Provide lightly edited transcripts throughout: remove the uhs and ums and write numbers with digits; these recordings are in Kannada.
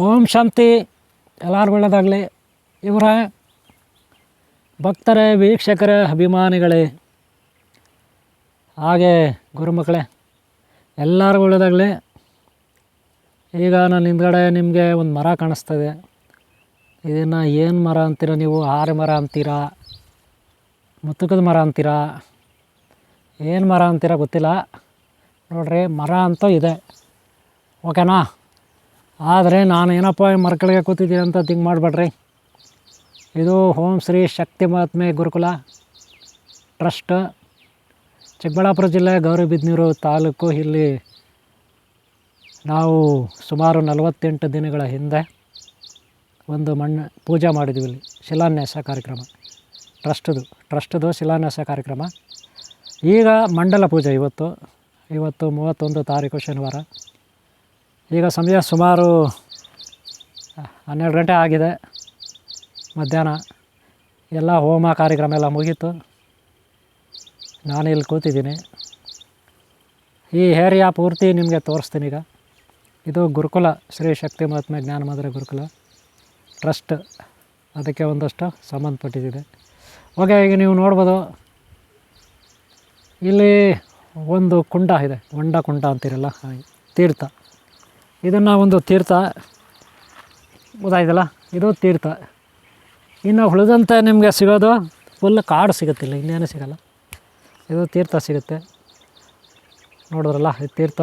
ಓಂ ಶಾಂತಿ. ಎಲ್ಲರೂ ಒಳ್ಳೆಯದಾಗಲಿ. ಇವರ ಭಕ್ತರೇ, ವೀಕ್ಷಕರೇ, ಅಭಿಮಾನಿಗಳೇ, ಹಾಗೆ ಗುರುಮಕ್ಕಳೇ, ಎಲ್ಲರೂ ಒಳ್ಳೆಯದಾಗಲಿ. ಈಗ ನಾನು ಹಿಂದ್ಗಡೆ ನಿಮಗೆ ಒಂದು ಮರ ಕಾಣಿಸ್ತದೆ. ಇದನ್ನು ಏನು ಮರ ಅಂತೀರ ನೀವು? ಆರೆ ಮರ ಅಂತೀರಾ, ಮುತ್ತುಕದ ಮರ ಅಂತೀರಾ, ಏನು ಮರ ಅಂತೀರ ಗೊತ್ತಿಲ್ಲ. ನೋಡ್ರಿ, ಮರ ಅಂತೂ ಇದೆ, ಓಕೆನಾ? ಆದರೆ ನಾನು ಏನಪ್ಪ ಈ ಮರ ಕೆಳಗೆ ಕೂತಿದ್ದೀನಿ ಅಂತ ಥಿಂಕ್ ಮಾಡಬೇಡ್ರಿ. ಇದು ಓಂ ಶ್ರೀ ಶಕ್ತಿ ಮಹಾತ್ಮೆ ಗುರುಕುಲ ಟ್ರಸ್ಟ್, ಚಿಕ್ಕಬಳ್ಳಾಪುರ ಜಿಲ್ಲೆ ಗೌರಿಬಿದನೂರು ತಾಲೂಕು. ಇಲ್ಲಿ ನಾವು ಸುಮಾರು 48 ದಿನಗಳ ಹಿಂದೆ ಒಂದು ಪೂಜೆ ಮಾಡಿದ್ವಿ. ಇಲ್ಲಿ ಶಿಲಾನ್ಯಾಸ ಕಾರ್ಯಕ್ರಮ, ಟ್ರಸ್ಟ್ದು ಶಿಲಾನ್ಯಾಸ ಕಾರ್ಯಕ್ರಮ. ಈಗ ಮಂಡಲ ಪೂಜೆ ಇವತ್ತು 31 ತಾರೀಕು ಶನಿವಾರ. ಈಗ ಸಮಯ ಸುಮಾರು 12 ಗಂಟೆ ಆಗಿದೆ, ಮಧ್ಯಾಹ್ನ. ಎಲ್ಲ ಹೋಮ ಕಾರ್ಯಕ್ರಮ ಎಲ್ಲ ಮುಗೀತು. ನಾನು ಇಲ್ಲಿ ಕೂತಿದ್ದೀನಿ. ಈ ಏರಿಯಾ ಪೂರ್ತಿ ನಿಮಗೆ ತೋರಿಸ್ತೀನಿ. ಈಗ ಇದು ಗುರುಕುಲ, ಶ್ರೀ ಶಕ್ತಿ ಮಹಾತ್ಮೆ ಜ್ಞಾನಮಾದರಿ ಗುರುಕುಲ ಟ್ರಸ್ಟ್, ಅದಕ್ಕೆ ಒಂದಷ್ಟು ಸಂಬಂಧಪಟ್ಟಿದೆ. ಓಕೆ, ಈಗ ನೀವು ನೋಡ್ಬೋದು, ಇಲ್ಲಿ ಒಂದು ಕುಂಡ ಇದೆ, ಹೊಂಡ ಕುಂಡ ಅಂತೀರಲ್ಲ, ತೀರ್ಥ. ಇದನ್ನು ಒಂದು ತೀರ್ಥ ಗೊತ್ತಾಯ್ತಲ್ಲ, ಇದು ತೀರ್ಥ. ಇನ್ನು ಉಳಿದಂತೆ ನಿಮಗೆ ಸಿಗೋದು ಫುಲ್ ಕಾಡು ಸಿಗುತ್ತಿಲ್ಲ, ಇನ್ನೇನು ಸಿಗೋಲ್ಲ. ಇದು ತೀರ್ಥ ಸಿಗುತ್ತೆ, ನೋಡಿದ್ರಲ್ಲ, ಇದು ತೀರ್ಥ.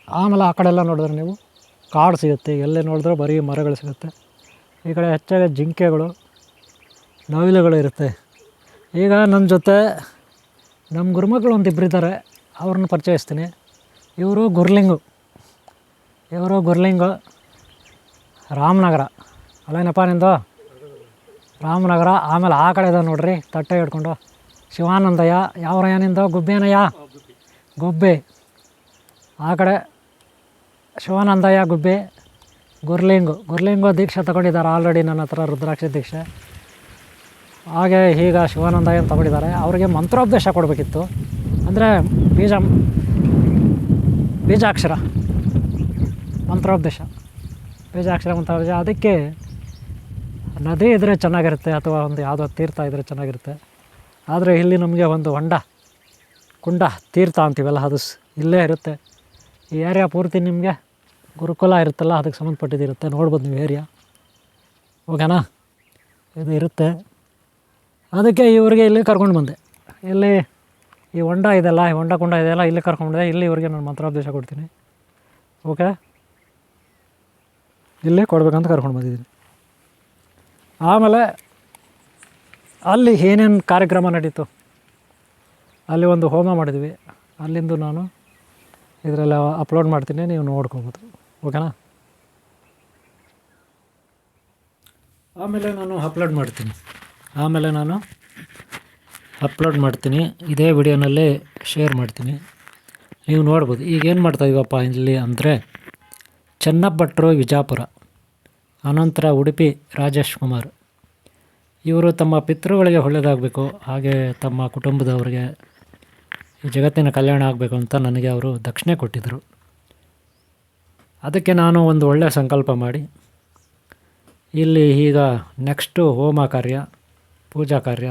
ಆಮೇಲೆ ಆ ಕಡೆ ಎಲ್ಲ ನೋಡಿದ್ರೆ ನೀವು ಕಾಡು ಸಿಗುತ್ತೆ, ಎಲ್ಲೇ ನೋಡಿದ್ರೂ ಬರೀ ಮರಗಳು ಸಿಗುತ್ತೆ. ಈ ಕಡೆ ಹೆಚ್ಚಾಗಿ ಜಿಂಕೆಗಳು, ನವಿಲುಗಳು ಇರುತ್ತೆ. ಈಗ ನನ್ನ ಜೊತೆ ನಮ್ಮ ಗುರುಮಕ್ಕಳು ಒಂದಿಬ್ಬರು ಇದ್ದಾರೆ, ಅವ್ರನ್ನ ಪರಿಚಯಿಸ್ತೀನಿ. ಇವರು ಗುರ್ಲಿಂಗು ರಾಮನಗರ. ಅಲ್ಲೇನಪ್ಪ ನಿಂದು? ರಾಮನಗರ. ಆಮೇಲೆ ಆ ಕಡೆ ಇದೆ ನೋಡ್ರಿ, ತಟ್ಟೆ ಹಿಡ್ಕೊಂಡು ಶಿವಾನಂದಯ್ಯ. ಯಾವ್ರಯ್ಯ ನಿಂದು? ಗುಬ್ಬೇನಯ್ಯ, ಗುಬ್ಬೆ. ಆ ಕಡೆ ಶಿವಾನಂದಯ್ಯ, ಗುಬ್ಬೆ. ಗುರ್ಲಿಂಗು ದೀಕ್ಷೆ ತಗೊಂಡಿದ್ದಾರೆ ಆಲ್ರೆಡಿ ನನ್ನ ಹತ್ರ, ರುದ್ರಾಕ್ಷಿ ದೀಕ್ಷೆ. ಹಾಗೆ ಈಗ ಶಿವಾನಂದಯ್ಯನ ತಗೊಂಡಿದ್ದಾರೆ. ಅವರಿಗೆ ಮಂತ್ರೋಪದೇಶ ಕೊಡಬೇಕಿತ್ತು, ಅಂದರೆ ಬೀಜಾಕ್ಷರ ಮಂತ್ರೋಪದೇಶ, ಅದಕ್ಕೆ ನದಿ ಇದ್ದರೆ ಚೆನ್ನಾಗಿರುತ್ತೆ, ಅಥವಾ ಒಂದು ಯಾವುದೋ ತೀರ್ಥ ಇದ್ದರೆ ಚೆನ್ನಾಗಿರುತ್ತೆ. ಆದರೆ ಇಲ್ಲಿ ನಮಗೆ ಒಂದು ಕುಂಡ ತೀರ್ಥ ಅಂತೀವಲ್ಲ, ಅದು ಇಲ್ಲೇ ಇರುತ್ತೆ. ಈ ಏರಿಯಾ ಪೂರ್ತಿ ನಿಮಗೆ ಗುರುಕುಲ ಇರುತ್ತಲ್ಲ, ಅದಕ್ಕೆ ಸಂಬಂಧಪಟ್ಟಿದ್ದಿರುತ್ತೆ. ನೋಡ್ಬೋದು ನೀವು ಏರಿಯಾ, ಓಕೆನಾ? ಇದು ಇರುತ್ತೆ. ಅದಕ್ಕೆ ಇವರಿಗೆ ಇಲ್ಲಿ ಕರ್ಕೊಂಡು ಬಂದೆ. ಇಲ್ಲಿ ಈ ಹೊಂಡ ಇದೆಲ್ಲ, ಈ ಹೊಂಡ ಕುಂಡ ಇದೆಯಲ್ಲ, ಇಲ್ಲಿ ಕರ್ಕೊಂಡ್ಬಂದೆ. ಇಲ್ಲಿ ಇವರಿಗೆ ನಾನು ಮಂತ್ರೋಪದೇಶ ಕೊಡ್ತೀನಿ, ಓಕೆ? ಇಲ್ಲೇ ಕೊಡ್ಬೇಕಂತ ಕರ್ಕೊಂಡು ಬಂದಿದ್ದೀನಿ. ಆಮೇಲೆ ಅಲ್ಲಿ ಏನೇನು ಕಾರ್ಯಕ್ರಮ ನಡೀತು, ಅಲ್ಲಿ ಒಂದು ಹೋಮ ಮಾಡಿದ್ವಿ. ಅಲ್ಲಿಂದು ನಾನು ಇದರಲ್ಲಿ ಅಪ್ಲೋಡ್ ಮಾಡ್ತೀನಿ, ನೀವು ನೋಡ್ಕೊಬೋದು, ಓಕೆನಾ? ಆಮೇಲೆ ನಾನು ಅಪ್ಲೋಡ್ ಮಾಡ್ತೀನಿ, ಇದೇ ವಿಡಿಯೋನಲ್ಲೇ ಶೇರ್ ಮಾಡ್ತೀನಿ, ನೀವು ನೋಡ್ಬೋದು. ಈಗೇನು ಮಾಡ್ತಾಯಿದ್ದೀವಪ್ಪ ಇಲ್ಲಿ ಅಂದರೆ, ಚನ್ನಭಟ್ರು ವಿಜಾಪುರ, ಅನಂತರ ಉಡುಪಿ ರಾಜೇಶ್ ಕುಮಾರ್. ಇವರು ತಮ್ಮ ಪಿತೃಗಳಿಗೆ ಒಳ್ಳೆಯದಾಗಬೇಕು, ಹಾಗೆ ತಮ್ಮ ಕುಟುಂಬದವರಿಗೆ ಈ ಜಗತ್ತಿನ ಕಲ್ಯಾಣ ಆಗಬೇಕು ಅಂತ ನನಗೆ ಅವರು ದಕ್ಷಿಣೆ ಕೊಟ್ಟಿದ್ದರು. ಅದಕ್ಕೆ ನಾನು ಒಂದು ಒಳ್ಳೆಯ ಸಂಕಲ್ಪ ಮಾಡಿ ಇಲ್ಲಿ ಈಗ ನೆಕ್ಸ್ಟು ಹೋಮ ಕಾರ್ಯ, ಪೂಜಾ ಕಾರ್ಯ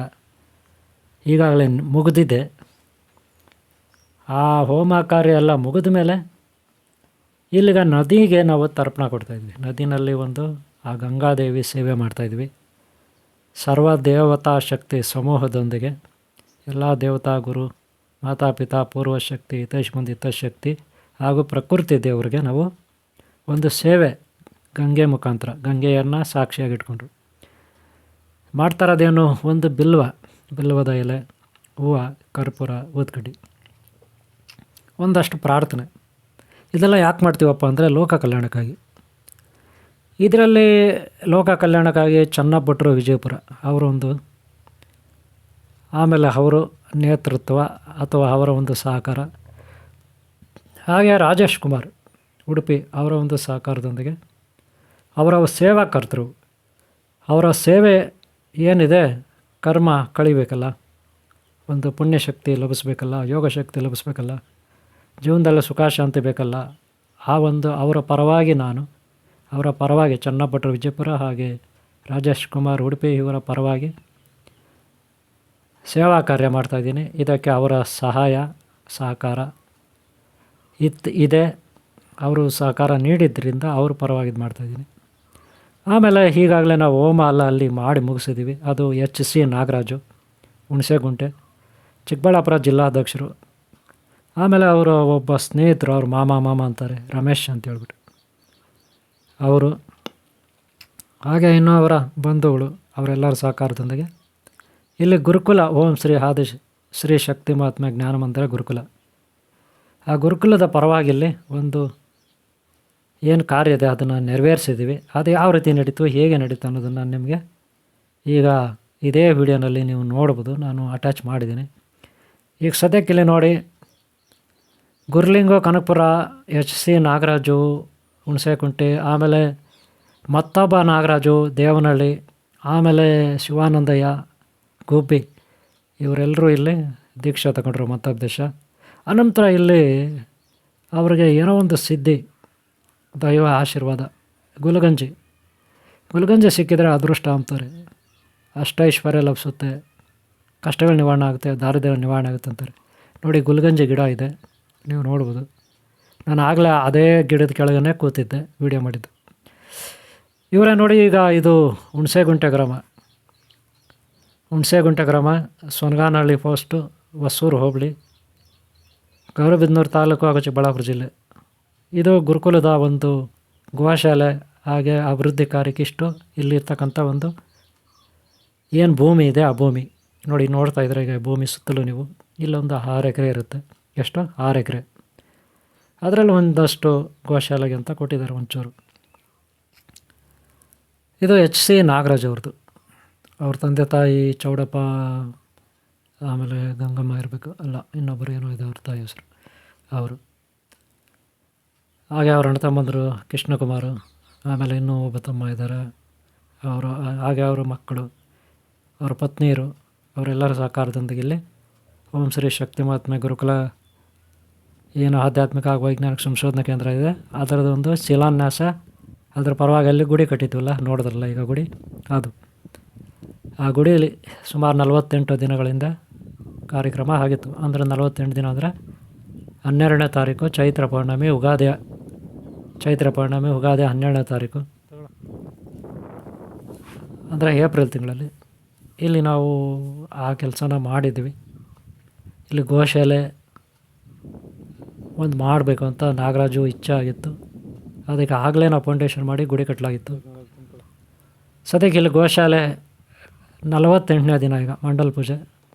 ಈಗಾಗಲೇ ಮುಗಿದಿದೆ. ಆ ಹೋಮ ಕಾರ್ಯ ಎಲ್ಲ ಮುಗಿದ ಮೇಲೆ ಇಲ್ಲಿಗ ನದಿಗೆ ನಾವು ತರ್ಪಣ ಕೊಡ್ತಾಯಿದ್ವಿ. ನದಿನಲ್ಲಿ ಆ ಗಂಗಾದೇವಿ ಸೇವೆ ಮಾಡ್ತಾಯಿದ್ವಿ. ಸರ್ವ ದೇವತಾ ಶಕ್ತಿ ಸಮೂಹದೊಂದಿಗೆ ಎಲ್ಲ ದೇವತಾ ಗುರು, ಮಾತಾಪಿತಾ, ಪೂರ್ವಶಕ್ತಿ, ಹಿತೈಷ್ ಹಿತಶಕ್ತಿ ಹಾಗೂ ಪ್ರಕೃತಿ ದೇವರಿಗೆ ನಾವು ಒಂದು ಸೇವೆ ಗಂಗೆ ಮುಖಾಂತರ, ಗಂಗೆಯನ್ನು ಸಾಕ್ಷಿಯಾಗಿಟ್ಕೊಂಡ್ರು ಮಾಡ್ತಾರದೇನು, ಒಂದು ಬಿಲ್ವದ ಎಲೆ, ಹೂವು, ಕರ್ಪೂರ, ಊದ್ಕಡ್ಡಿ, ಒಂದಷ್ಟು ಪ್ರಾರ್ಥನೆ. ಇದೆಲ್ಲ ಯಾಕೆ ಮಾಡ್ತೀವಪ್ಪ ಅಂದರೆ ಲೋಕ ಕಲ್ಯಾಣಕ್ಕಾಗಿ. ಇದರಲ್ಲಿ ಲೋಕ ಕಲ್ಯಾಣಕ್ಕಾಗಿ ಚನ್ನಭಟ್ರು ವಿಜಯಪುರ ಆಮೇಲೆ ಅವರು ನೇತೃತ್ವ ಅಥವಾ ಅವರ ಒಂದು ಸಹಕಾರ, ಹಾಗೆ ರಾಜೇಶ್ ಕುಮಾರ್ ಉಡುಪಿ ಅವರ ಒಂದು ಸಹಕಾರದೊಂದಿಗೆ ಅವರ ಸೇವಾಕರ್ತರು, ಅವರ ಸೇವೆ ಏನಿದೆ, ಕರ್ಮ ಕಳಿಬೇಕಲ್ಲ, ಒಂದು ಪುಣ್ಯಶಕ್ತಿ ಲಭಿಸ್ಬೇಕಲ್ಲ, ಯೋಗಶಕ್ತಿ ಲಭಿಸ್ಬೇಕಲ್ಲ, ಜೀವನದಲ್ಲಿ ಸುಖ ಶಾಂತಿ ಬೇಕಲ್ಲ. ಅವರ ಪರವಾಗಿ ನಾನು ಅವರ ಪರವಾಗಿ ಚನ್ನಭಟ್ರು ವಿಜಯಪುರ ಹಾಗೆ ರಾಜೇಶ್ ಕುಮಾರ್ ಉಡುಪಿ ಇವರ ಪರವಾಗಿ ಸೇವಾ ಕಾರ್ಯ ಮಾಡ್ತಾಯಿದ್ದೀನಿ. ಇದಕ್ಕೆ ಅವರ ಸಹಾಯ ಸಹಕಾರ ಇದೆ. ಅವರು ಸಹಕಾರ ನೀಡಿದ್ದರಿಂದ ಅವ್ರ ಪರವಾಗಿ ಇದು ಮಾಡ್ತಾಯಿದ್ದೀನಿ. ಆಮೇಲೆ ಈಗಾಗಲೇ ನಾವು ಹೋಮ ಅಲ್ಲಿ ಮಾಡಿ ಮುಗಿಸಿದ್ದೀವಿ. ಅದು HC ನಾಗರಾಜು, ಹುಣಸೆಗುಂಟೆ, ಚಿಕ್ಕಬಳ್ಳಾಪುರ ಜಿಲ್ಲಾಧ್ಯಕ್ಷರು. ಆಮೇಲೆ ಅವರ ಒಬ್ಬ ಸ್ನೇಹಿತರು, ಅವ್ರ ಮಾಮ ಅಂತಾರೆ, ರಮೇಶ್ ಅಂತ ಹೇಳ್ಬಿಟ್ಟು ಅವರು, ಹಾಗೆ ಇನ್ನೂ ಅವರ ಬಂಧುಗಳು, ಅವರೆಲ್ಲರ ಸಹಕಾರದೊಂದಿಗೆ ಇಲ್ಲಿ ಗುರುಕುಲ ಓಂ ಶ್ರೀ ಆದಿ ಶ್ರೀ ಶಕ್ತಿ ಮಹಾತ್ಮ ಜ್ಞಾನ ಮಂದಿರ ಗುರುಕುಲ. ಆ ಗುರುಕುಲದ ಪರವಾಗಿ ಇಲ್ಲಿ ಒಂದು ಏನು ಕಾರ್ಯ ಇದೆ ಅದನ್ನು ನೆರವೇರಿಸಿದ್ದೀವಿ. ಅದು ಯಾವ ರೀತಿ ನಡೀತು, ಹೇಗೆ ನಡೀತು ಅನ್ನೋದನ್ನು ನಿಮಗೆ ಈಗ ಇದೇ ವಿಡಿಯೋನಲ್ಲಿ ನೀವು ನೋಡ್ಬೋದು. ನಾನು ಅಟ್ಯಾಚ್ ಮಾಡಿದ್ದೀನಿ. ಈಗ ಸದ್ಯಕ್ಕಿಲ್ಲಿ ನೋಡಿ, ಗುರ್ಲಿಂಗು ಕನಕಪುರ, HC ನಾಗರಾಜು ಹುಣಸೆಕುಂಟೆ, ಆಮೇಲೆ ಮತ್ತೊಬ್ಬ ನಾಗರಾಜು ದೇವನಹಳ್ಳಿ, ಆಮೇಲೆ ಶಿವಾನಂದಯ್ಯ ಗುಬ್ಬಿ, ಇವರೆಲ್ಲರೂ ಇಲ್ಲಿ ದೀಕ್ಷೆ ತಗೊಂಡ್ರು ಮತ್ತೋಪದೇಶ. ಅನಂತರ ಇಲ್ಲಿ ಅವರಿಗೆ ಏನೋ ಒಂದು ಸಿದ್ಧಿ, ದೈವ ಆಶೀರ್ವಾದ, ಗುಲ್ಗಂಜಿ ಸಿಕ್ಕಿದರೆ ಅದೃಷ್ಟ ಅಂತಾರೆ, ಅಷ್ಟೈಶ್ವರ್ಯ ಲಭಿಸುತ್ತೆ, ಕಷ್ಟಗಳು ನಿವಾರಣೆ ಆಗುತ್ತೆ, ದಾರಿದ್ರ್ಯ ನಿವಾರಣೆ ಆಗುತ್ತೆ ಅಂತಾರೆ. ನೋಡಿ, ಗುಲ್ಗಂಜಿ ಗಿಡ ಇದೆ, ನೀವು ನೋಡ್ಬೋದು. ನಾನು ಆಗಲೇ ಅದೇ ಗಿಡದ ಕೆಳಗೇ ಕೂತಿದ್ದೆ, ವಿಡಿಯೋ ಮಾಡಿದ್ದು. ಇವರೇ ನೋಡಿ. ಈಗ ಇದು ಹುಣಸೆಗುಂಟೆ ಗ್ರಾಮ, ಸೊನಗಾನಹಳ್ಳಿ ಪೋಸ್ಟು, ಹೊಸೂರು ಹೋಬಳಿ, ಗೌರಿಬಿದನೂರು ತಾಲೂಕು ಹಾಗೂ ಚಿಕ್ಕಬಳ್ಳಾಪುರ ಜಿಲ್ಲೆ. ಇದು ಗುರುಕುಲದ ಒಂದು ಗೋಶಾಲೆ ಹಾಗೆ ಅಭಿವೃದ್ಧಿ ಕಾರ್ಯಕ್ಕಿಷ್ಟು ಇಲ್ಲಿರ್ತಕ್ಕಂಥ ಒಂದು ಏನು ಭೂಮಿ ಇದೆ, ಆ ಭೂಮಿ ನೋಡಿ, ನೋಡ್ತಾ ಇದ್ರೆ ಈಗ ಭೂಮಿ ಸುತ್ತಲೂ ನೀವು ಇಲ್ಲೊಂದು 6 ಎಕರೆ ಇರುತ್ತೆ. ಎಷ್ಟು? 6 ಎಕರೆ. ಅದರಲ್ಲಿ ಒಂದಷ್ಟು ಗೋಶಾಲೆಗೆ ಅಂತ ಕೊಟ್ಟಿದ್ದಾರೆ ಒಂಚೂರು. ಇದು HC ನಾಗರಾಜ್ ಅವ್ರದ್ದು. ಅವ್ರ ತಂದೆ ತಾಯಿ ಚೌಡಪ್ಪ, ಆಮೇಲೆ ಗಂಗಮ್ಮ ಇರಬೇಕು, ಅಲ್ಲ ಇನ್ನೊಬ್ಬರು ಏನೋ ಇದೆ ಅವ್ರ ತಾಯಿ ಹೆಸರು, ಅವರು. ಹಾಗೆ ಅವ್ರ ಅಣ್ಣ ತಮ್ಮಂದರು ಕೃಷ್ಣಕುಮಾರ್, ಆಮೇಲೆ ಇನ್ನೂ ಒಬ್ಬ ತಮ್ಮ ಇದ್ದಾರೆ ಅವರು, ಹಾಗೆ ಅವರ ಮಕ್ಕಳು, ಅವರ ಪತ್ನಿಯರು, ಅವರೆಲ್ಲರ ಸಹಕಾರದೊಂದಿಗೆ ಇಲ್ಲಿ ಓಂ ಶ್ರೀ ಶಕ್ತಿ ಮಹಾತ್ಮೆ ಗುರುಕುಲ ಏನು ಆಧ್ಯಾತ್ಮಿಕ ಹಾಗೂ ವೈಜ್ಞಾನಿಕ ಸಂಶೋಧನಾ ಕೇಂದ್ರ ಇದೆ, ಅದರದೊಂದು ಶಿಲಾನ್ಯಾಸ. ಅದರ ಪರವಾಗಿ ಅಲ್ಲಿ ಗುಡಿ ಕಟ್ಟಿದ್ವಲ್ಲ, ನೋಡಿದ್ರಲ್ಲ ಈಗ ಗುಡಿ, ಅದು ಆ ಗುಡಿಯಲ್ಲಿ ಸುಮಾರು 48 ದಿನಗಳಿಂದ ಕಾರ್ಯಕ್ರಮ ಆಗಿತ್ತು. ಅಂದರೆ 48 ದಿನ ಅಂದರೆ 12ನೇ ತಾರೀಕು ಚೈತ್ರ ಪೌರ್ಣಮಿ, ಉಗಾದಿ 12ನೇ ತಾರೀಕು ಅಂದರೆ ಏಪ್ರಿಲ್ ತಿಂಗಳಲ್ಲಿ ಇಲ್ಲಿ ನಾವು ಆ ಕೆಲಸನ ಮಾಡಿದ್ವಿ. ಇಲ್ಲಿ ಗೋಶಾಲೆ ಒಂದು ಮಾಡಬೇಕು ಅಂತ ನಾಗರಾಜು ಇಚ್ಛೆ ಆಗಿತ್ತು. ಅದಕ್ಕೆ ಆಗಲೇ ನಾವು ಫೌಂಡೇಶನ್ ಮಾಡಿ ಗುಡಿ ಕಟ್ಟಲಾಗಿತ್ತು. ಸದ್ಯಕ್ಕೆ ಇಲ್ಲಿ ಗೋಶಾಲೆ 48ನೇ ದಿನ, ಈಗ ಮಂಡಲ ಪೂಜೆ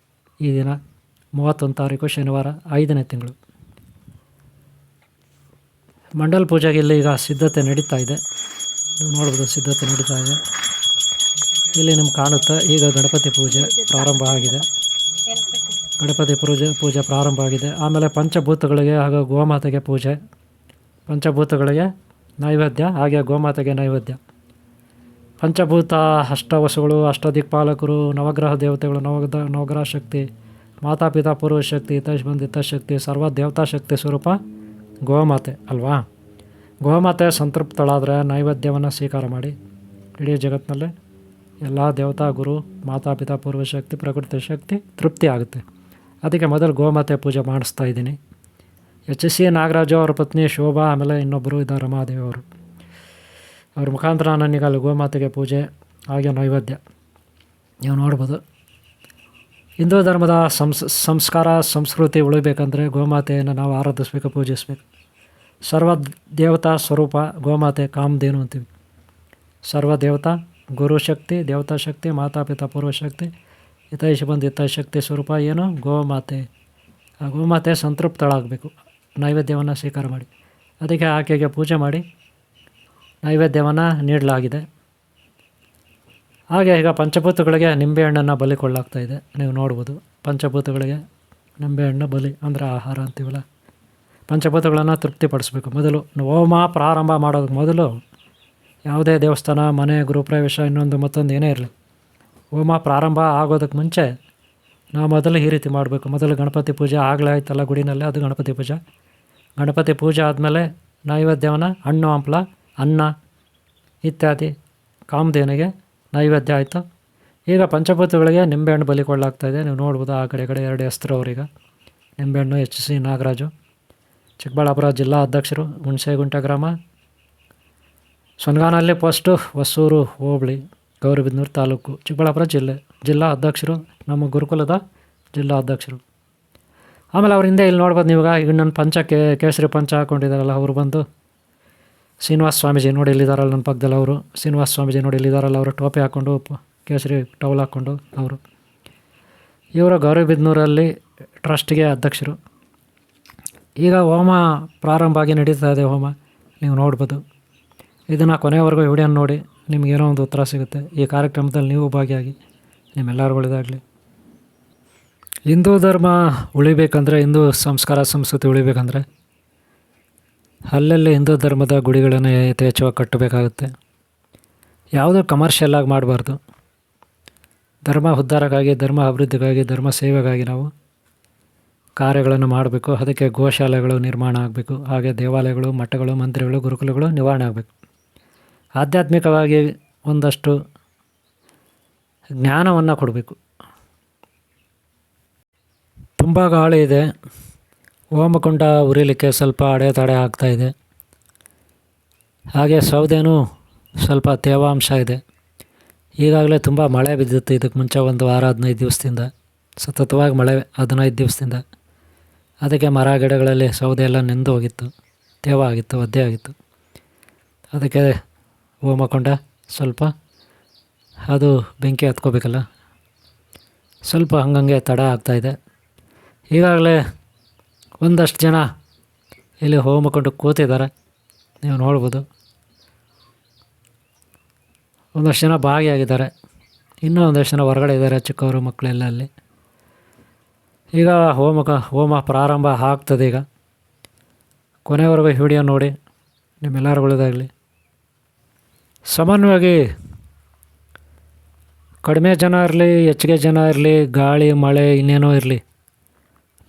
ಈ ದಿನ 31 ತಾರೀಕು ಶನಿವಾರ 5ನೇ ತಿಂಗಳು. ಮಂಡಲ ಪೂಜೆಗೆ ಇಲ್ಲಿ ಈಗ ಸಿದ್ಧತೆ ನಡೀತಾ ಇದೆ, ನೀವು ನೋಡ್ಬೋದು, ಸಿದ್ಧತೆ ನಡೀತಾ ಇದೆ. ಇಲ್ಲಿ ನಿಮ್ಗೆ ಕಾಣುತ್ತೆ. ಈಗ ಗಣಪತಿ ಪೂಜೆ ಪ್ರಾರಂಭ ಆಗಿದೆ, ಪೂಜೆ ಪ್ರಾರಂಭ ಆಗಿದೆ. ಆಮೇಲೆ ಪಂಚಭೂತಗಳಿಗೆ ಹಾಗೂ ಗೋಮಾತೆಗೆ ಪೂಜೆ, ಪಂಚಭೂತಗಳಿಗೆ ನೈವೇದ್ಯ, ಹಾಗೆ ಗೋಮಾತೆಗೆ ನೈವೇದ್ಯ. ಪಂಚಭೂತ, ಅಷ್ಟವಸುಗಳು, ಅಷ್ಟದಿಕ್ಪಾಲಕರು, ನವಗ್ರಹ ದೇವತೆಗಳು, ನವಗ್ರಹ ಶಕ್ತಿ, ಮಾತಾಪಿತಾ ಪೂರ್ವ ಶಕ್ತಿ, ಹಿತೈಷ್ ಶಕ್ತಿ, ಸರ್ವ ದೇವತಾ ಶಕ್ತಿ ಸ್ವರೂಪ ಗೋಮಾತೆ ಅಲ್ವಾ. ಗೋಮಾತೆ ಸಂತೃಪ್ತಳಾದರೆ ನೈವೇದ್ಯವನ್ನು ಸ್ವೀಕಾರ ಮಾಡಿ ಇಡೀ ಜಗತ್ತಿನಲ್ಲೇ ಎಲ್ಲ ದೇವತಾ ಗುರು, ಮಾತಾಪಿತಾ ಪೂರ್ವ ಶಕ್ತಿ, ಪ್ರಕೃತಿ ಶಕ್ತಿ ತೃಪ್ತಿ ಆಗುತ್ತೆ. ಅದಕ್ಕೆ ಮೊದಲು ಗೋಮಾತೆ ಪೂಜೆ ಮಾಡಿಸ್ತಾ ಇದ್ದೀನಿ. HC ನಾಗರಾಜು, ಅವರ ಪತ್ನಿ ಶೋಭಾ, ಆಮೇಲೆ ಇನ್ನೊಬ್ಬರು ಇದ್ದಾರೆ ರಮಾದೇವಿ ಅವರು. ಅವ್ರ ಮುಖಾಂತರ ನನಗೆ ಅಲ್ಲಿ ಗೋಮಾತೆಗೆ ಪೂಜೆ ಹಾಗೆ ನೈವೇದ್ಯ ನೀವು ನೋಡ್ಬೋದು. ಹಿಂದೂ ಧರ್ಮದ ಸಂಸ್ಕಾರ ಸಂಸ್ಕೃತಿ ಉಳಿಬೇಕಂದ್ರೆ ಗೋಮಾತೆಯನ್ನು ನಾವು ಆರಾಧಿಸ್ಬೇಕು, ಪೂಜಿಸಬೇಕು. ಸರ್ವ ದೇವತಾ ಸ್ವರೂಪ ಗೋಮಾತೆ, ಕಾಮಧೇನು ಅಂತೀವಿ. ಸರ್ವ ದೇವತಾ ಗುರುಶಕ್ತಿ, ದೇವತಾ ಶಕ್ತಿ, ಮಾತಾಪಿತಾ ಪೂರ್ವಶಕ್ತಿ, ಹಿತೈಷಿ ಸ್ವರೂಪ ಏನು ಗೋಮಾತೆ. ಆ ಗೋಮಾತೆ ಸಂತೃಪ್ತಳಾಗಬೇಕು, ನೈವೇದ್ಯವನ್ನು ಸ್ವೀಕಾರ ಮಾಡಿ. ಅದಕ್ಕೆ ಆಕೆಗೆ ಪೂಜೆ ಮಾಡಿ ನೈವೇದ್ಯವನ್ನು ನೀಡಲಾಗಿದೆ. ಹಾಗೆ ಈಗ ಪಂಚಭೂತಗಳಿಗೆ ನಿಂಬೆಹಣ್ಣನ್ನು ಬಲಿ ಕೊಳ್ಳಾಗ್ತಾ ಇದೆ, ನೀವು ನೋಡ್ಬೋದು. ಪಂಚಭೂತಗಳಿಗೆ ನಿಂಬೆಹಣ್ಣು ಬಲಿ ಅಂದರೆ ಆಹಾರ ಅಂತೀವಲ್ಲ, ಪಂಚಭೂತಗಳನ್ನು ತೃಪ್ತಿಪಡಿಸ್ಬೇಕು. ಮೊದಲು ಹೋಮ ಪ್ರಾರಂಭ ಮಾಡೋದಕ್ಕೆ ಮೊದಲು ಯಾವುದೇ ದೇವಸ್ಥಾನ, ಮನೆ, ಗೃಹಪ್ರವೇಶ, ಇನ್ನೊಂದು ಮತ್ತೊಂದು ಏನೇ ಇರಲಿ, ಹೋಮ ಪ್ರಾರಂಭ ಆಗೋದಕ್ಕೆ ಮುಂಚೆ ನಾವು ಮೊದಲು ಈ ರೀತಿ ಮಾಡಬೇಕು. ಮೊದಲು ಗಣಪತಿ ಪೂಜೆ ಆಗಲೇ ಆಯ್ತಲ್ಲ ಗುಡಿನಲ್ಲಿ, ಅದು ಗಣಪತಿ ಪೂಜೆ. ಗಣಪತಿ ಪೂಜೆ ಆದಮೇಲೆ ನೈವೇದ್ಯವನ್ನು ಹಣ್ಣು ಹಂಪಲ, ಅನ್ನ, ಇತ್ಯಾದಿ ಕಾಮಧೇನಿಗೆ ನೈವೇದ್ಯ ಆಯಿತು. ಈಗ ಪಂಚಭೂತಗಳಿಗೆ ನಿಂಬೆಹಣ್ಣು ಬಲಿ ಕೊಳ್ಳಾಗ್ತಾಯಿದೆ. ನೀವು ನೋಡ್ಬೋದು ಆ ಕಡೆ ಎರಡು ಹೆಸರು ಅವ್ರೀಗ. ನಿಂಬೆಹಣ್ಣು HC ನಾಗರಾಜು, ಚಿಕ್ಕಬಳ್ಳಾಪುರ ಜಿಲ್ಲಾ ಅಧ್ಯಕ್ಷರು, ಹುಣಸೇಗುಂಟೆ ಗ್ರಾಮ, ಸೊನ್ಗಾನಹಳ್ಳಿ ಪೋಸ್ಟು, ಹೊಸೂರು ಹೋಬಳಿ, ಗೌರಿಬಿದನೂರು ತಾಲೂಕು, ಚಿಕ್ಕಬಳ್ಳಾಪುರ ಜಿಲ್ಲಾ ಅಧ್ಯಕ್ಷರು, ನಮ್ಮ ಗುರುಕುಲದ ಜಿಲ್ಲಾ ಅಧ್ಯಕ್ಷರು. ಆಮೇಲೆ ಅವ್ರ ಹಿಂದೆ ಇಲ್ಲಿ ನೋಡ್ಬೋದು ನೀವಾಗ ಈಗ ನನ್ನ ಪಂಚಕ್ಕೆ ಕೇಸರಿ ಪಂಚ ಹಾಕ್ಕೊಂಡಿದ್ದಾರಲ್ಲ, ಅವರು ಬಂದು ಶ್ರೀನಿವಾಸ ಸ್ವಾಮೀಜಿ ನೋಡಿ ಇಲ್ಲಿದ್ದಾರಲ್ಲ ನನ್ನ ಪಕ್ಕದಲ್ಲಿ ಅವರು. ಶ್ರೀನಿವಾಸ ಸ್ವಾಮೀಜಿ ನೋಡಿ ಇಲ್ಲಿದ್ದಾರಲ್ಲ, ಅವರು ಟೋಪಿ ಹಾಕ್ಕೊಂಡು ಕೇಸರಿ ಟವಲ್ ಹಾಕ್ಕೊಂಡು ಅವರು. ಇವರು ಗೌರಿಬಿದನೂರಲ್ಲಿ ಟ್ರಸ್ಟ್ಗೆ ಅಧ್ಯಕ್ಷರು. ಈಗ ಹೋಮ ಪ್ರಾರಂಭ ಆಗಿ ನಡೀತಾ ಇದೆ ಹೋಮ, ನೀವು ನೋಡ್ಬೋದು. ಇದನ್ನು ಕೊನೆಯವರೆಗೂ ವಿಡಿಯೋ ನೋಡಿ ನಿಮಗೇನೋ ಒಂದು ಉತ್ತರ ಸಿಗುತ್ತೆ. ಈ ಕಾರ್ಯಕ್ರಮದಲ್ಲಿ ನೀವು ಭಾಗಿಯಾಗಿ, ನಿಮ್ಮೆಲ್ಲರೂ ಒಳ್ಳೆಯದಾಗಲಿ. ಹಿಂದೂ ಧರ್ಮ ಉಳಿಬೇಕಂದ್ರೆ, ಹಿಂದೂ ಸಂಸ್ಕಾರ ಸಂಸ್ಕೃತಿ ಉಳಿಬೇಕಂದ್ರೆ ಅಲ್ಲಲ್ಲಿ ಹಿಂದೂ ಧರ್ಮದ ಗುಡಿಗಳನ್ನು ಯಥೇಚ್ಛವಾಗಿ ಕಟ್ಟಬೇಕಾಗುತ್ತೆ. ಯಾವುದೂ ಕಮರ್ಷಿಯಲ್ಲಾಗಿ ಮಾಡಬಾರ್ದು. ಧರ್ಮ ಉದ್ಧಾರಕ್ಕಾಗಿ, ಧರ್ಮ ಅಭಿವೃದ್ಧಿಗಾಗಿ, ಧರ್ಮ ಸೇವೆಗಾಗಿ ನಾವು ಕಾರ್ಯಗಳನ್ನು ಮಾಡಬೇಕು. ಅದಕ್ಕೆ ಗೋಶಾಲೆಗಳು ನಿರ್ಮಾಣ ಆಗಬೇಕು. ಹಾಗೆ ದೇವಾಲಯಗಳು, ಮಠಗಳು, ಮಂದಿರಗಳು, ಗುರುಕುಲಗಳು ನಿವಾರಣೆ ಆಗಬೇಕು. ಆಧ್ಯಾತ್ಮಿಕವಾಗಿ ಒಂದಷ್ಟು ಜ್ಞಾನವನ್ನು ಕೊಡಬೇಕು. ತುಂಬ ಗಾಳಿ ಇದೆ. ಹೋಮಕುಂಡ ಉರಿಲಿಕ್ಕೆ ಸ್ವಲ್ಪ ಅಡೆತಡೆ ಆಗ್ತಾಯಿದೆ. ಹಾಗೆ ಸೌದೆನೂ ಸ್ವಲ್ಪ ತೇವಾಂಶ ಇದೆ. ಈಗಾಗಲೇ ತುಂಬ ಮಳೆ ಬಿದ್ದಿತ್ತು. ಇದಕ್ಕೆ ಮುಂಚೆ ಒಂದು ವಾರ 15 ದಿವಸದಿಂದ ಸತತವಾಗಿ ಮಳೆ, 15 ದಿವಸದಿಂದ. ಅದಕ್ಕೆ ಮರ ಗಿಡಗಳಲ್ಲಿ ಸೌದೆ ಎಲ್ಲ ನೆಂದು ಹೋಗಿತ್ತು, ತೇವ ಆಗಿತ್ತು, ಒದ್ದೆ ಆಗಿತ್ತು. ಅದಕ್ಕೆ ಹೋಮಕುಂಡ ಸ್ವಲ್ಪ ಅದು ಬೆಂಕಿ ಹತ್ಕೋಬೇಕಲ್ಲ, ಸ್ವಲ್ಪ ಹಂಗಂಗೆ ತಡ ಆಗ್ತಾಯಿದೆ. ಈಗಾಗಲೇ ಒಂದಷ್ಟು ಜನ ಇಲ್ಲಿ ಹೋಮಕುಂಡ ಕೂತಿದ್ದಾರೆ, ನೀವು ನೋಡ್ಬೋದು. ಒಂದಷ್ಟು ಜನ ಭಾಗಿಯಾಗಿದ್ದಾರೆ, ಇನ್ನೂ ಒಂದಷ್ಟು ಜನ ಹೊರಗಡೆ ಇದ್ದಾರೆ, ಚಿಕ್ಕವರು ಮಕ್ಕಳೆಲ್ಲ ಅಲ್ಲಿ. ಈಗ ಹೋಮ ಪ್ರಾರಂಭ ಆಗ್ತದೆ. ಈಗ ಕೊನೆವರೆಗೂ ವಿಡಿಯೋ ನೋಡಿ, ನಿಮ್ಮೆಲ್ಲರೂ ಒಳ್ಳೆಯದಾಗಲಿ. ಸಾಮಾನ್ಯವಾಗಿ ಕಡಿಮೆ ಜನ ಇರಲಿ, ಹೆಚ್ಚಿಗೆ ಜನ ಇರಲಿ, ಗಾಳಿ ಮಳೆ ಇನ್ನೇನೋ ಇರಲಿ,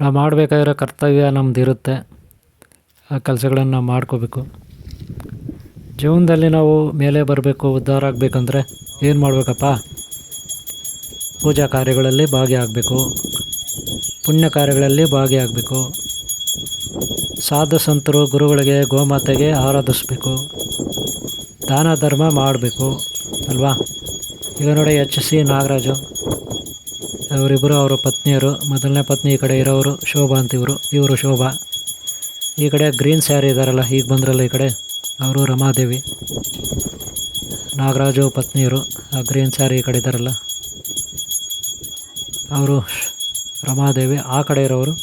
ನಾವು ಮಾಡಬೇಕಾಗಿರೋ ಕರ್ತವ್ಯ ನಮ್ಮದಿರುತ್ತೆ. ಆ ಕೆಲಸಗಳನ್ನು ನಾವು ಮಾಡ್ಕೋಬೇಕು. ಜೀವನದಲ್ಲಿ ನಾವು ಮೇಲೆ ಬರಬೇಕು, ಉದ್ಧಾರ ಆಗಬೇಕಂದ್ರೆ ಏನು ಮಾಡಬೇಕಪ್ಪ? ಪೂಜಾ ಕಾರ್ಯಗಳಲ್ಲಿ ಭಾಗಿಯಾಗಬೇಕು, ಪುಣ್ಯ ಕಾರ್ಯಗಳಲ್ಲಿ ಭಾಗಿಯಾಗಬೇಕು, ಸಾಧು ಸಂತರು ಗುರುಗಳಿಗೆ ಗೋಮಾತೆಗೆ ಆರಾಧಿಸಬೇಕು, ದಾನ ಧರ್ಮ ಮಾಡಬೇಕು ಅಲ್ವಾ. ಈಗ ನೋಡಿ HC ನಾಗರಾಜು ಅವರಿಬ್ಬರು, ಅವರ ಪತ್ನಿಯರು. ಮೊದಲನೇ ಪತ್ನಿ ಈ ಕಡೆ ಇರೋರು ಶೋಭಾ ಅಂತ, ಇವರು ಶೋಭಾ. ಈ ಕಡೆ ಗ್ರೀನ್ ಸ್ಯಾರಿ ಇದ್ದಾರಲ್ಲ, ಈಗ ಬಂದ್ರಲ್ಲ ಈ ಕಡೆ, ಅವರು ರಮಾದೇವಿ. ನಾಗರಾಜು ಪತ್ನಿಯರು, ಆ ಗ್ರೀನ್ ಸ್ಯಾರಿ ಈ ಕಡೆ ಇದ್ದಾರಲ್ಲ ಅವರು ರಮಾದೇವಿ. ಆ ಕಡೆ ಇರೋರು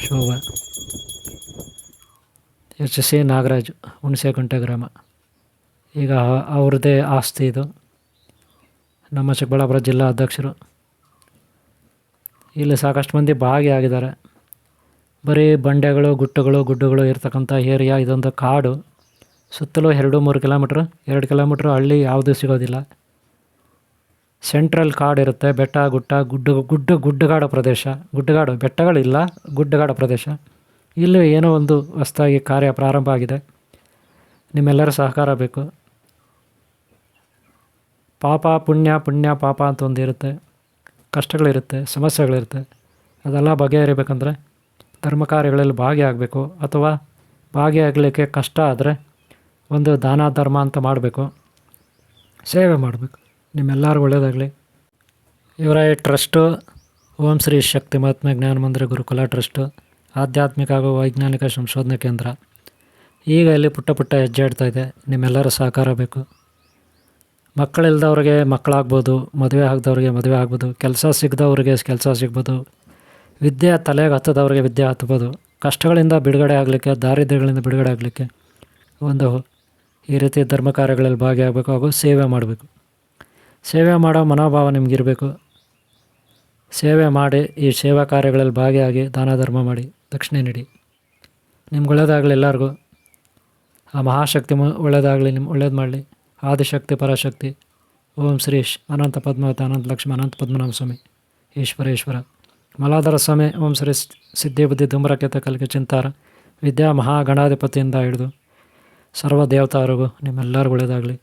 ಶೋಭಾ. HC ನಾಗರಾಜು, ಹುಣಸೇಗುಂಟೆ ಗ್ರಾಮ. ಈಗ ಅವ್ರದ್ದೇ ಆಸ್ತಿ ಇದು. ನಮ್ಮ ಚಿಕ್ಕಬಳ್ಳಾಪುರ ಜಿಲ್ಲಾ ಅಧ್ಯಕ್ಷರು. ಇಲ್ಲಿ ಸಾಕಷ್ಟು ಮಂದಿ ಭಾಗಿಯಾಗಿದ್ದಾರೆ. ಬರೀ ಬಂಡೆಗಳು, ಗುಡ್ಡಗಳು ಇರ್ತಕ್ಕಂಥ ಏರಿಯಾ. ಇದೊಂದು ಕಾಡು. ಸುತ್ತಲೂ 2-3 ಕಿಲೋಮೀಟ್ರ್, 2 ಕಿಲೋಮೀಟ್ರ್ ಹಳ್ಳಿ ಯಾವುದೂ ಸಿಗೋದಿಲ್ಲ. ಸೆಂಟ್ರಲ್ ಕಾಡು ಇರುತ್ತೆ, ಬೆಟ್ಟ ಗುಡ್ಡಗಾಡು ಪ್ರದೇಶ. ಬೆಟ್ಟಗಳಿಲ್ಲ, ಗುಡ್ಡಗಾಡು ಪ್ರದೇಶ. ಇಲ್ಲಿ ಏನೋ ಒಂದು ಹೊಸದಾಗಿ ಕಾರ್ಯ ಪ್ರಾರಂಭ ಆಗಿದೆ. ನಿಮ್ಮೆಲ್ಲರ ಸಹಕಾರ ಬೇಕು. ಪಾಪ ಪುಣ್ಯ, ಪುಣ್ಯ ಪಾಪ ಅಂತ ಒಂದು ಇರುತ್ತೆ. ಕಷ್ಟಗಳಿರುತ್ತೆ, ಸಮಸ್ಯೆಗಳಿರುತ್ತೆ. ಅದೆಲ್ಲ ಬಗೆಹರಿಬೇಕಂದ್ರೆ ಧರ್ಮ ಕಾರ್ಯಗಳಲ್ಲಿ ಭಾಗಿಯಾಗಬೇಕು. ಅಥವಾ ಭಾಗಿಯಾಗಲಿಕ್ಕೆ ಕಷ್ಟ ಆದರೆ ಒಂದು ದಾನ ಧರ್ಮ ಅಂತ ಮಾಡಬೇಕು, ಸೇವೆ ಮಾಡಬೇಕು. ನಿಮ್ಮೆಲ್ಲರೂ ಒಳ್ಳೆಯದಾಗಲಿ. ಇವರ ಈ ಟ್ರಸ್ಟು ಓಂ ಶ್ರೀ ಶಕ್ತಿ ಮಹಾತ್ಮ ಜ್ಞಾನ ಮಂದಿರ ಗುರುಕುಲ ಟ್ರಸ್ಟು, ಆಧ್ಯಾತ್ಮಿಕ ಹಾಗೂ ವೈಜ್ಞಾನಿಕ ಸಂಶೋಧನಾ ಕೇಂದ್ರ. ಈಗ ಇಲ್ಲಿ ಪುಟ್ಟ ಹೆಜ್ಜೆ ಇಡ್ತಾಯಿದೆ. ನಿಮ್ಮೆಲ್ಲರ ಸಹಕಾರ ಬೇಕು. ಮಕ್ಕಳಿಲ್ದವ್ರಿಗೆ ಮಕ್ಕಳಾಗ್ಬೋದು, ಮದುವೆ ಆಗದವ್ರಿಗೆ ಮದುವೆ ಆಗ್ಬೋದು, ಕೆಲಸ ಸಿಗದವ್ರಿಗೆ ಕೆಲಸ ಸಿಗ್ಬೋದು, ವಿದ್ಯೆ ತಲೆಗೆ ಹತ್ತದವ್ರಿಗೆ ವಿದ್ಯೆ ಹತ್ಬೋದು. ಕಷ್ಟಗಳಿಂದ ಬಿಡುಗಡೆ ಆಗಲಿಕ್ಕೆ, ದಾರಿದ್ರ್ಯಗಳಿಂದ ಬಿಡುಗಡೆ ಆಗಲಿಕ್ಕೆ ಒಂದು ಈ ರೀತಿ ಧರ್ಮ ಕಾರ್ಯಗಳಲ್ಲಿ ಭಾಗಿಯಾಗಬೇಕು ಹಾಗೂ ಸೇವೆ ಮಾಡಬೇಕು. ಸೇವೆ ಮಾಡೋ ಮನೋಭಾವ ನಿಮಗಿರಬೇಕು. ಸೇವೆ ಮಾಡಿ, ಈ ಸೇವಾ ಕಾರ್ಯಗಳಲ್ಲಿ ಭಾಗಿಯಾಗಿ ದಾನ ಧರ್ಮ ಮಾಡಿ, ದಕ್ಷಿಣೆ ನೀಡಿ. ನಿಮ್ಗೆ ಒಳ್ಳೆಯದಾಗಲಿ. ಎಲ್ಲರಿಗೂ ಆ ಮಹಾಶಕ್ತಿ ಒಳ್ಳೆಯದಾಗಲಿ, ನಿಮ್ಗೆ ಒಳ್ಳೇದು ಮಾಡಲಿ. ಆದಿಶಕ್ತಿ ಪರಾಶಕ್ತಿ ಓಂ ಶ್ರೀ ಅನಂತ ಪದ್ಮಾವತಿ ಅನಂತ ಲಕ್ಷ್ಮಿ ಅನಂತ ಪದ್ಮನಾಭ ಸ್ವಾಮಿ ಈಶ್ವರ ಮಲಾಧರ ಸ್ವಾಮಿ ಓಂ ಶ್ರೀ ಸಿದ್ಧಿ ಬುದ್ಧಿ ಧೂಮ್ರಕೇತ ಕಲಿಕೆ ಚಿಂತಾರ ವಿದ್ಯಾ ಮಹಾಗಣಾಧಿಪತಿಯಿಂದ ಹಿಡಿದು ಸರ್ವ ದೇವತಾರಿಗೂ ನಿಮ್ಮೆಲ್ಲರಿಗೂ ಒಳ್ಳೆಯದಾಗಲಿ.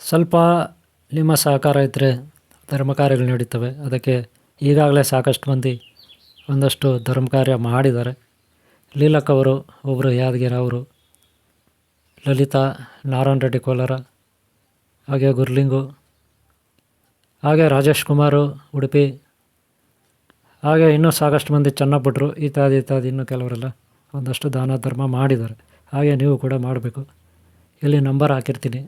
ಸ್ವಲ್ಪ ನಿಮ್ಮ ಸಹಕಾರ ಇದ್ದರೆ ಧರ್ಮ ಕಾರ್ಯಗಳು ನಡೀತವೆ. ಅದಕ್ಕೆ ಈಗಾಗಲೇ ಸಾಕಷ್ಟು ಮಂದಿ ಒಂದಷ್ಟು ಧರ್ಮ ಕಾರ್ಯ ಮಾಡಿದ್ದಾರೆ. ಲೀಲಕ್ ಅವರು ಒಬ್ಬರು ಯಾದಗಿರಿ, ಅವರು ಲಲಿತಾ, ನಾರಾಯಣ ರೆಡ್ಡಿ ಕೋಲಾರ, ಹಾಗೆ ಗುರ್ಲಿಂಗು, ಹಾಗೆ ರಾಜೇಶ್ ಕುಮಾರು ಉಡುಪಿ, ಹಾಗೆ ಇನ್ನೂ ಸಾಕಷ್ಟು ಮಂದಿ ಚನ್ನಪಟ್ಟರು, ಇತ್ಯಾದಿ ಇನ್ನೂ ಕೆಲವರೆಲ್ಲ ಒಂದಷ್ಟು ದಾನ ಧರ್ಮ ಮಾಡಿದ್ದಾರೆ. ಹಾಗೆ ನೀವು ಕೂಡ ಮಾಡಬೇಕು. ಇಲ್ಲಿ ನಂಬರ್ ಹಾಕಿರ್ತೀನಿ,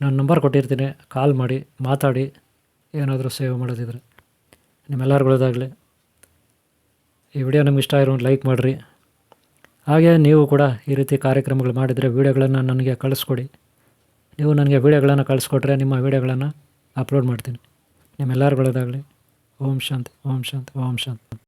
ನಾನು ನಂಬರ್ ಕೊಟ್ಟಿರ್ತೀನಿ, ಕಾಲ್ ಮಾಡಿ ಮಾತಾಡಿ ಏನಾದರೂ ಸೇವ್ ಮಾಡೋದಿದ್ರೆ. ನಿಮ್ಮೆಲ್ಲರಿಗೊಳ್ದಾಗಲಿ. ಈ ವಿಡಿಯೋ ನಿಮ್ಗೆ ಇಷ್ಟ ಇರೋ ಲೈಕ್ ಮಾಡಿರಿ. ಹಾಗೆ ನೀವು ಕೂಡ ಈ ರೀತಿ ಕಾರ್ಯಕ್ರಮಗಳು ಮಾಡಿದರೆ ವೀಡಿಯೋಗಳನ್ನು ನನಗೆ ಕಳಿಸ್ಕೊಡಿ. ನೀವು ನನಗೆ ವೀಡಿಯೋಗಳನ್ನು ಕಳಿಸ್ಕೊಟ್ರೆ ನಿಮ್ಮ ವೀಡಿಯೋಗಳನ್ನು ಅಪ್ಲೋಡ್ ಮಾಡ್ತೀನಿ. ನಿಮ್ಮೆಲ್ಲರಿಗೊಳ್ದಾಗಲಿ. ಓಂ ಶಾಂತಿ, ಓಂ ಶಾಂತಿ, ಓಂ ಶಾಂತಿ.